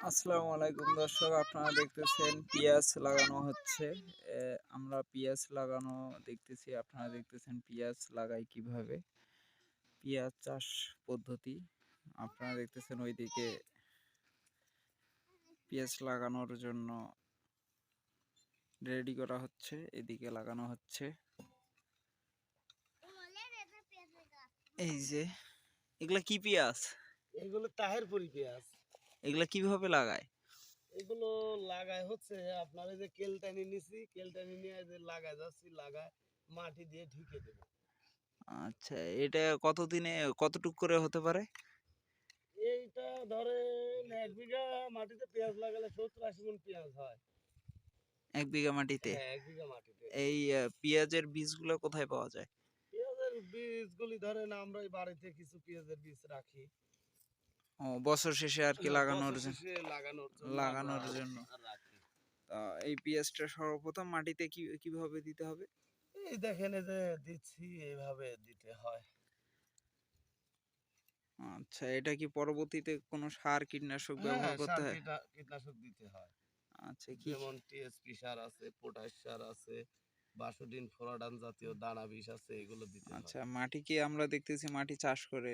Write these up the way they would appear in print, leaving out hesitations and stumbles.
আসসালামু আলাইকুম দর্শক, আপনারা দেখতেছেন পেঁয়াজ লাগানো হচ্ছে। আমরা পেঁয়াজ লাগানো দেখতেছি, আপনারা দেখতেছেন পেঁয়াজ লাগাই কিভাবে। পেঁয়াজ চাষ পদ্ধতি আপনারা দেখতেছেন, ওইদিকে পেঁয়াজ লাগানোর জন্য রেডি করা হচ্ছে, এদিকে লাগানো হচ্ছে। এই যে এগুলা কি পেঁয়াজ? এগুলো তাহেরপুরি পেঁয়াজ। এগুলা কিভাবে লাগায়? এগুলো লাগায় হচ্ছে আপনার এই যে কেলটানি নিছি, কেলটানি নিয়ে যে লাগায় যাচ্ছি, লাগায় মাটি দিয়ে ঢেকে দেব। আচ্ছা, এটা কতদিনে কতটুক করে হতে পারে? এইটা ধরেন 1 বিঘা মাটিতে পেঁয়াজ লাগালে 70-80 মণ পেঁয়াজ হয়। 1 বিঘা মাটিতে? হ্যাঁ, 1 বিঘা মাটিতে। এই পেঁয়াজের বীজগুলো কোথায় পাওয়া যায়? পেঁয়াজের বীজগুলি ধরেন আমরা এই বাড়িতে কিছু পেঁয়াজের বীজ রাখি। ও, বছর শেষে আর কি হ্যাঁ, লাগানোর বছর জন্য? শেষে লাগানোর জন্য আমরা লাগানোর জন্য। রাখি। এই পেঁয়াজটা সর্বপ্রথম মাটিতে কিভাবে দিতে হবে? এই দেখেন এই যে দিচ্ছি, এইভাবে দিতে হয়। আচ্ছা, এটা কি পরবর্তীতে কোনো সার কীটনাশক হ্যাঁ, ব্যবহার করতে সার হয়? কীটনাশক দিতে হয়। আচ্ছা, কি কি? যেমন টিএসপি সার আছে, পটাশ সার আছে, বাসুডিন, ফোরাডান জাতীয় দানা বিষ আছে, এগুলো দিতে হয়। আচ্ছা, মাটি কি আমরা দেখতেছি মাটি চাষ করে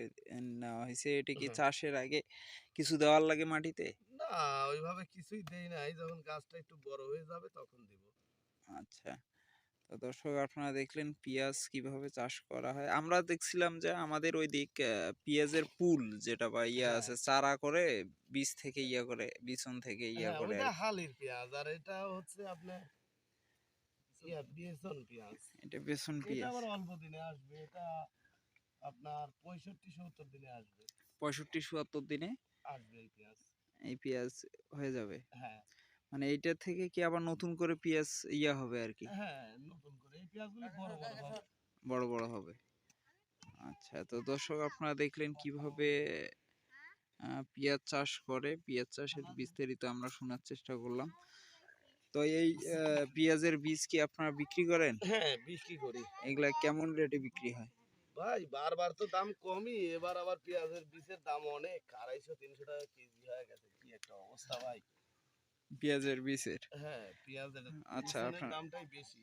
নেওয়া হয়েছে, এটা কি হুম। চাষের আগে কিছু দেওয়ার লাগে মাটিতে? না, ওইভাবে কিছুই দেই নাই, যখন গাছটা একটু বড় হয়ে যাবে তখন দিব। আচ্ছা, তো দর্শক আপনারা দেখলেন পেঁয়াজ কিভাবে চাষ করা হয়। আমরা দেখছিলাম যে আমাদের ওই দিক পেঁয়াজের পুল যেটা বা ইয়া হ্যাঁ, আছে, চারা করে বীজ থেকে ইয়া করে, বিচন থেকে ইয়া হ্যাঁ, করে ওইটা আর কি। হালির পেঁয়াজ, আর এটা হচ্ছে আপনার বেসন পেঁয়াজ। এটা বেসন এটা পেঁয়াজ। আবার অল্প দিনে আসবে, এটা আপনার 65-70 দিনে আসবে। 65-৭৪ দিনে আসবে এই পেঁয়াজ। এই পেঁয়াজ হয়ে যাবে। হ্যাঁ, মানে এইটা থেকে কি আবার নতুন করে পেঁয়াজ ইয়া হবে আর কি, হ্যাঁ, নতুন করে এই পেঁয়াজগুলি বড় বড় হবে। বড় বড় হবে। আচ্ছা, তো দর্শক আপনারা দেখলেন কিভাবে পেঁয়াজ চাষ করে, পেঁয়াজ চাষের বিস্তারিত আমরা শোনার চেষ্টা করলাম। তো এই পেঁয়াজের বীজ কি আপনারা বিক্রি করেন? হ্যাঁ, বিক্রি করি। এগুলা কেমন রেটে বিক্রি হয়? ভাই বারবার তো দাম কমই, এবার আবার পেঁয়াজের বীজের দাম অনেক, 250-300 টাকা কেজি হয়ে গেছে। কি একটা অবস্থা ভাই! পেঁয়াজের বীজের? হ্যাঁ, পেঁয়াজের আচ্ছা, বিছনের আপনার দামটাই বেশি।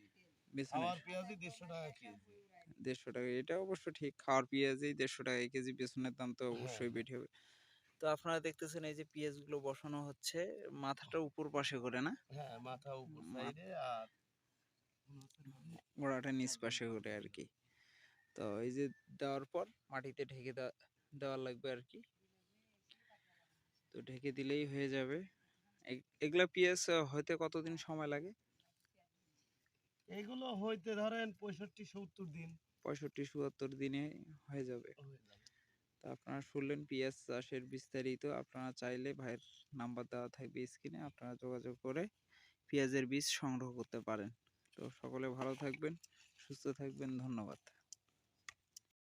বেচনের খাওয়ার পেঁয়াজই 150 টাকা কেজি। 150 টাকা, এটা অবশ্য ঠিক। খাওয়ার পেঁয়াজই 150 টাকা কেজি, বেচনের দাম তো হ্যাঁ, অবশ্যই বেশি হবে। তো আপনারা দেখতেছেন এই যে পেঁয়াজগুলো বসানো হচ্ছে, মাথাটা উপর পাশে করে না? হ্যাঁ, মাথা উপর মা সাইডে আর গোড়াটা নিচ পাশে করে আর কি। তো এই যে দেওয়ার পর মাটিতে ঢেকে দেওয়া লাগবে আর কি। তো ঢেকে দিলেই হয়ে যাবে। এগুলা পেঁয়াজ হইতে কতদিন সময় লাগে? এগুলো হইতে ধরেন 65-70 দিন 65-৭৪ দিনে হয়ে যাবে। হয়ে যাবে। তো আপনারা শুনলেন পেঁয়াজ চাষের বিস্তারিত। আপনারা চাইলে ভাইয়ের নাম্বার দেওয়া থাকবে স্ক্রিনে, আপনারা যোগাযোগ করে পেঁয়াজের বীজ সংগ্রহ করতে পারেন। তো সকলে ভালো থাকবেন, সুস্থ থাকবেন। ধন্যবাদ।